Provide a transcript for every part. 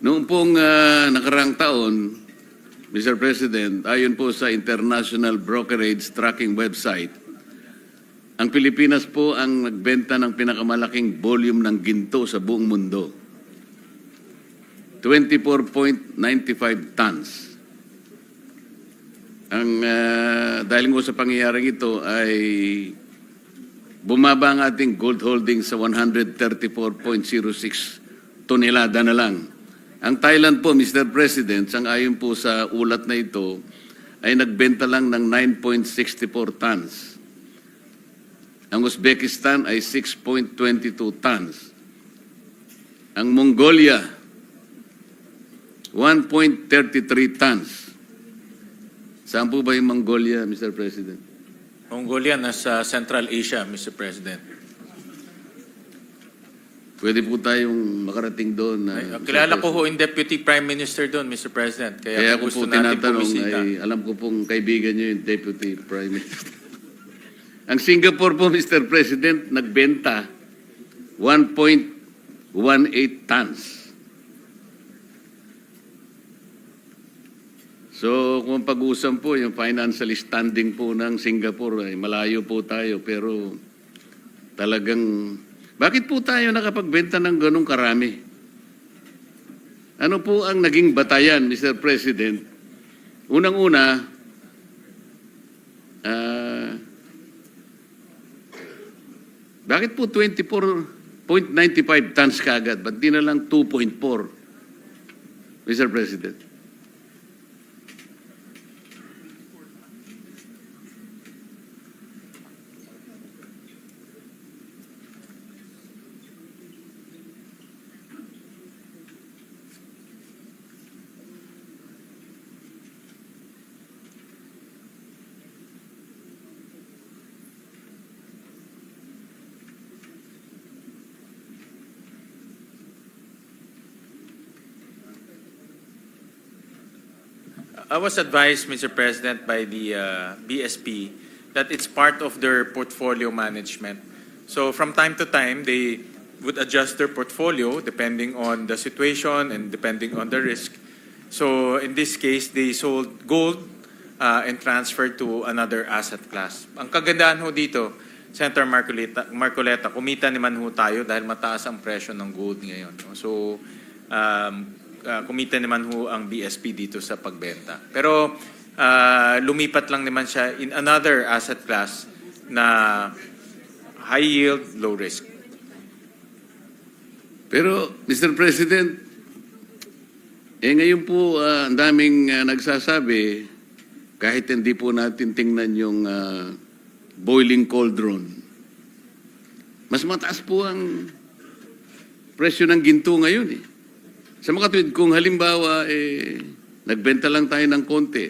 Noong pong nakaraang taon, Mr. President, ayon po sa International Brokerage Tracking Website, ang Pilipinas po ang nagbenta ng pinakamalaking volume ng ginto sa buong mundo. 24.95 tons. Dahil nga sa pangyayaring ito ay bumaba ang ating gold holding sa 134.06 tonelada na lang. Ang Thailand po, Mr. President, sang-ayon po sa ulat na ito, ay nagbenta lang ng 9.64 tons. Ang Uzbekistan ay 6.22 tons. Ang Mongolia, 1.33 tons. Saan po ba yung Mongolia, Mr. President? Mongolia nasa Central Asia, Mr. President. Pwede po tayong makarating doon. Kilala ko ho yung Deputy Prime Minister doon, Mr. President. Kaya Kung ko po gusto natin tinatanong, bumisita. ay alam ko pong kaibigan nyo yung Deputy Prime Minister. Ang Singapore po, Mr. President, nagbenta 1.18 tons. So, kung pag-uusap po, yung financial standing po ng Singapore, ay malayo po tayo. Pero talagang, bakit po tayo nakapagbenta ng ganong karami? Ano po ang naging batayan, Mr. President? Unang-una, bakit po 24.95 tons kagad? Ba't di na lang 2.4, Mr. President? I was advised, Mr. President, by the BSP that it's part of their portfolio management. So from time to time, they would adjust their portfolio depending on the situation and depending on the risk. So in this case, they sold gold and transferred to another asset class. Ang kagandahan ho dito, Senator Marcoleta, kumita naman ho tayo dahil mataas ang presyo ng gold ngayon. So kumita naman ho ang BSP dito sa pagbenta. Pero lumipat lang naman siya in another asset class na high yield, low risk. Pero, Mr. President, ngayon po ang daming nagsasabi, kahit hindi po natin tingnan yung boiling cauldron, mas mataas po ang presyo ng ginto ngayon eh. Sa mga tuwid, kung halimbawa, nagbenta lang tayo ng konti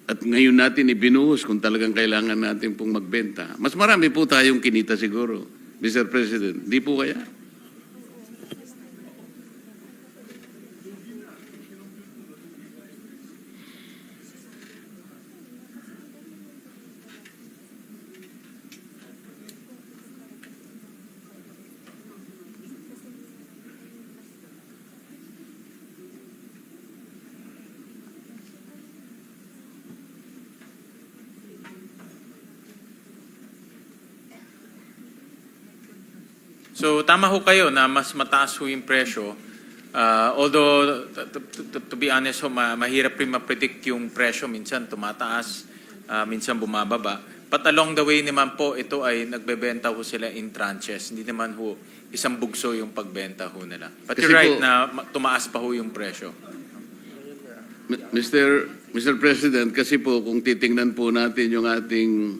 at ngayon natin ibinuhos kung talagang kailangan natin pong magbenta, mas marami po tayong kinita siguro, Mr. President. Di po kaya? So tama ho kayo na mas mataas ho yung presyo. Although, to be honest ho, mahirap rin ma-predict yung presyo. Minsan tumataas, minsan bumababa. But along the way naman po, ito ay nagbebenta ho sila in tranches. Hindi naman ho isang bugso yung pagbenta ho nila. But Kasi you're right po, na tumaas pa ho yung presyo. Mr. President, kasi po kung titingnan po natin yung ating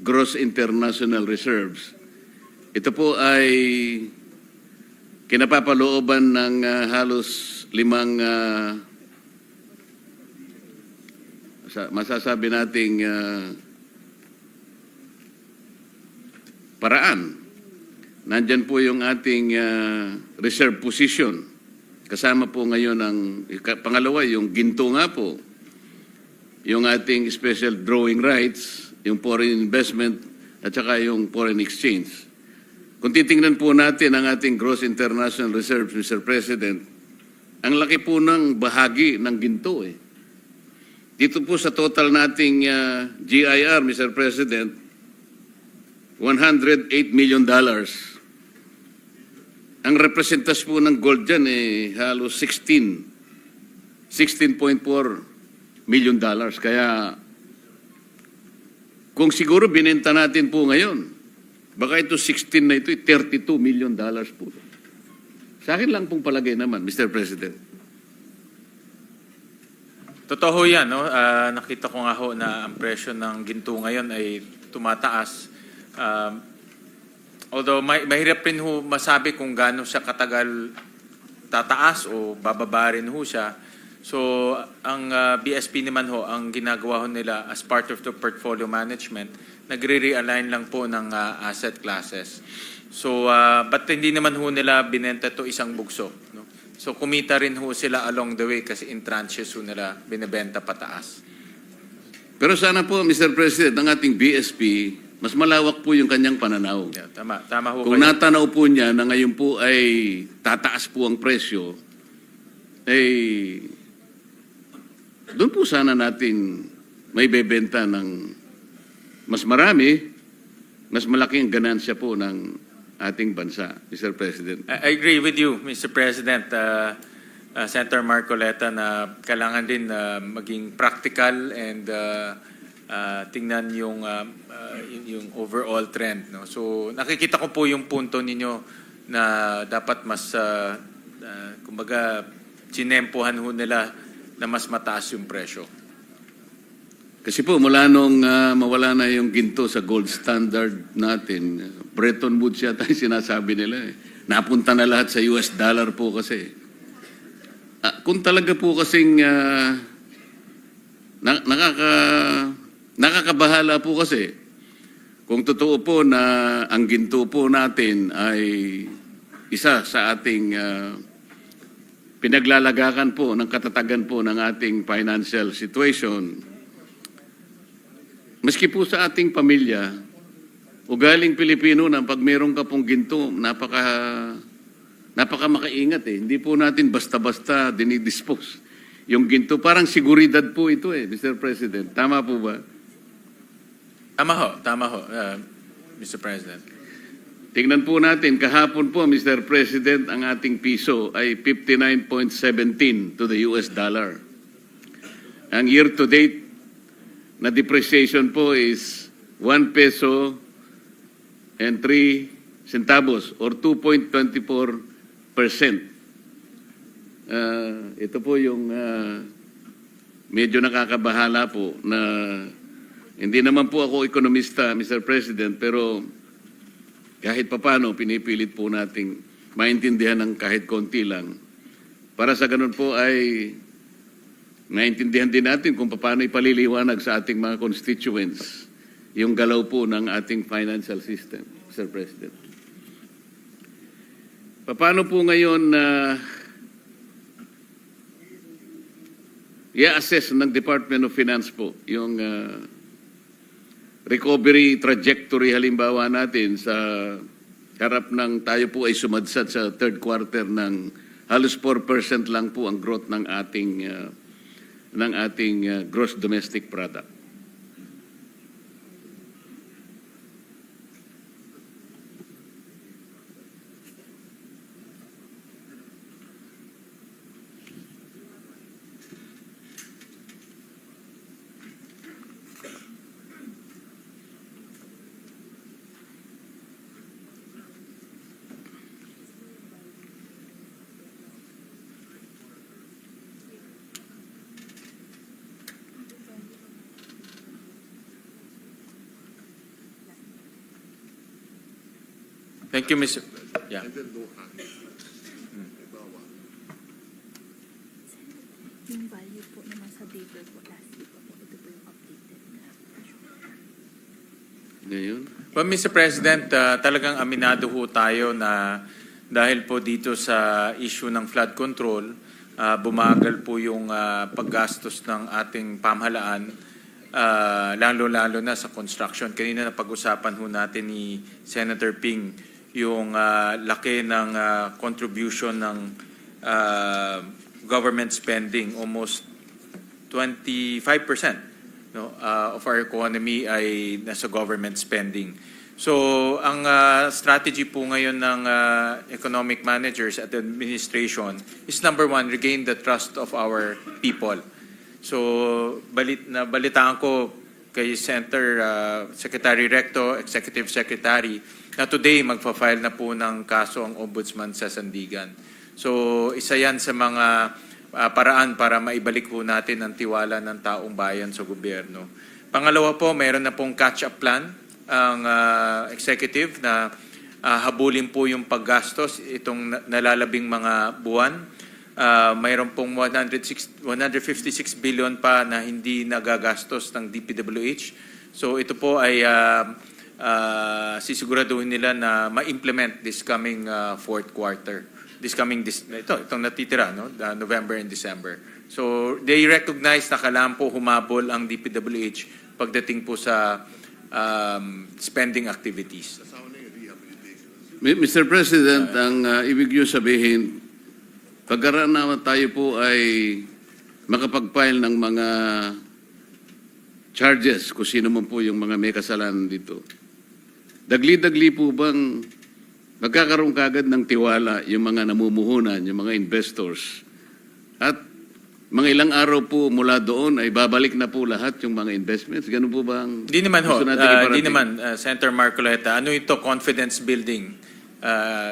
gross international reserves, ito po ay kinapapalooban ng halos 5 masasabi nating paraan. Nandyan po yung ating reserve position. Kasama po ngayon ang pangalawa, yung ginto nga po. Yung ating special drawing rights, yung foreign investment, at saka yung foreign exchange. Kung titingnan po natin ang ating gross international reserves, Mr. President, Ang laki po ng bahagi ng ginto eh. Dito po sa total nating GIR, Mr. President, $108 million. Ang representas po ng gold dyan eh halos 16.4 million dollars. Kaya kung siguro binenta natin po ngayon, baka ito 16 na ito, $32 million po. Sa akin lang pong palagay naman, Mr. President. Totoo yan, no? Nakita ko nga ho na ang presyo ng ginto ngayon ay tumataas. Although mahirap rin ho masabi kung gaano siya katagal tataas o bababa rin ho siya. So ang BSP naman ho, ang ginagawa ho nila as part of the portfolio management, nagre-realign lang po ng asset classes. So but hindi naman ho nila binenta to isang bugso, no? So kumita rin ho sila along the way kasi in tranches ho nila binebenta pataas. Pero sana po, Mr. President, ang ating BSP, mas malawak po yung kanyang pananaw. Yeah, tama ho Kung kayo. natanaw po niya na ngayon po ay tataas po ang presyo, eh, doon po sana natin may bebenta ng mas marami, mas malaking ganansya po ng ating bansa, Mr. President. I agree with you, Mr. President, Senator Marcoleta, na kailangan din maging practical and tingnan yung overall trend. No? So nakikita ko po yung punto ninyo na dapat mas, kumbaga, sinempohan ho nila na mas mataas yung presyo. Kasi po, mula nung mawala na yung ginto sa gold standard natin, Bretton Woods yata yung sinasabi nila eh. Napunta na lahat sa US dollar po kasi. Kung talaga po kasing nakakabahala po kasi, kung totoo po na ang ginto po natin ay isa sa ating pinaglalagakan po ng katatagan po ng ating financial situation, maski po sa ating pamilya, ugaling Pilipino na pag meron ka pong ginto, napaka makaingat eh. Hindi po natin basta-basta dinidispose yung ginto. Parang seguridad po ito eh, Mr. President. Tama po ba? Tama ho, Mr. President. Tingnan po natin, kahapon po, Mr. President, ang ating piso ay 59.17 to the US dollar. Ang year-to-date na depreciation po is 1 peso and 3 centavos or 2.24%. Ito po yung medyo nakakabahala po na hindi naman po ako ekonomista, Mr. President, pero kahit papano pinipilit po nating maintindihan ng kahit konti lang. Para sa ganun po ay naintindihan din natin kung paano ipaliliwanag sa ating mga constituents yung galaw po ng ating financial system, Mr. President. Paano po ngayon i-assess ng Department of Finance po yung recovery trajectory halimbawa natin sa harap ng tayo po ay sumadsad sa third quarter ng halos 4% lang po ang growth ng ating gross domestic product. Thank you, Mr. Yeah. Yung value po naman sa paper po last week po, ito po yung updated na version. Ngayon, Well, Mr. President, talagang aminado ho tayo na dahil po dito sa issue ng flood control, bumagal po yung paggastos ng ating pamahalaan, lalo-lalo na sa construction. Kanina na pag-usapan ho natin ni Senator Ping yung laki ng contribution ng government spending. Almost 25%, no, of our economy ay nasa government spending. So ang strategy po ngayon ng economic managers at administration is number one, regain the trust of our people. So balitaan ko kay Secretary Recto, Executive Secretary, na today magfa-file na po ng kaso ang Ombudsman sa Sandigan. So isa yan sa mga paraan para maibalik po natin ang tiwala ng taong bayan sa gobyerno. Pangalawa po, mayroon na pong catch-up plan ang executive na habulin po yung paggastos itong nalalabing mga buwan. Mayroon pong 156 billion pa na hindi nagagastos ng DPWH. So ito po ay sisiguraduhin nila na ma-implement this coming fourth quarter. Itong natitira, no? November and December. So they recognize na kailangan po humabol ang DPWH pagdating po sa spending activities. Mr. President, ang ibig niyo sabihin, pagkaraan naman tayo po ay makapag-file ng mga charges kung sino man po yung mga may kasalanan dito. Dagli-dagli po bang magkakaroon kagad ng tiwala yung mga namumuhunan, yung mga investors? At mga ilang araw po mula doon ay babalik na po lahat yung mga investments? Ganun po ba ang Di naman ho, gusto natin iparating? di naman, Senator Marcoleta. Ano ito, confidence building?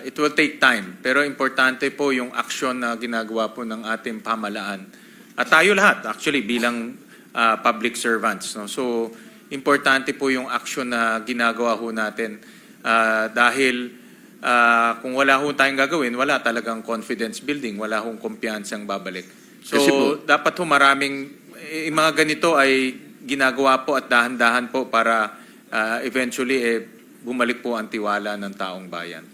It will take time, pero importante po yung aksyon na ginagawa po ng ating pamahalaan. At tayo lahat, actually, bilang public servants. No? So, importante po yung aksyon na ginagawa ho natin. Dahil kung wala ho tayong gagawin, wala talagang confidence building, wala hong kumpiyansang babalik. So, Kasi po, dapat ho maraming, yung mga ganito ay ginagawa po at dahan-dahan po para eventually bumalik po ang tiwala ng taong bayan.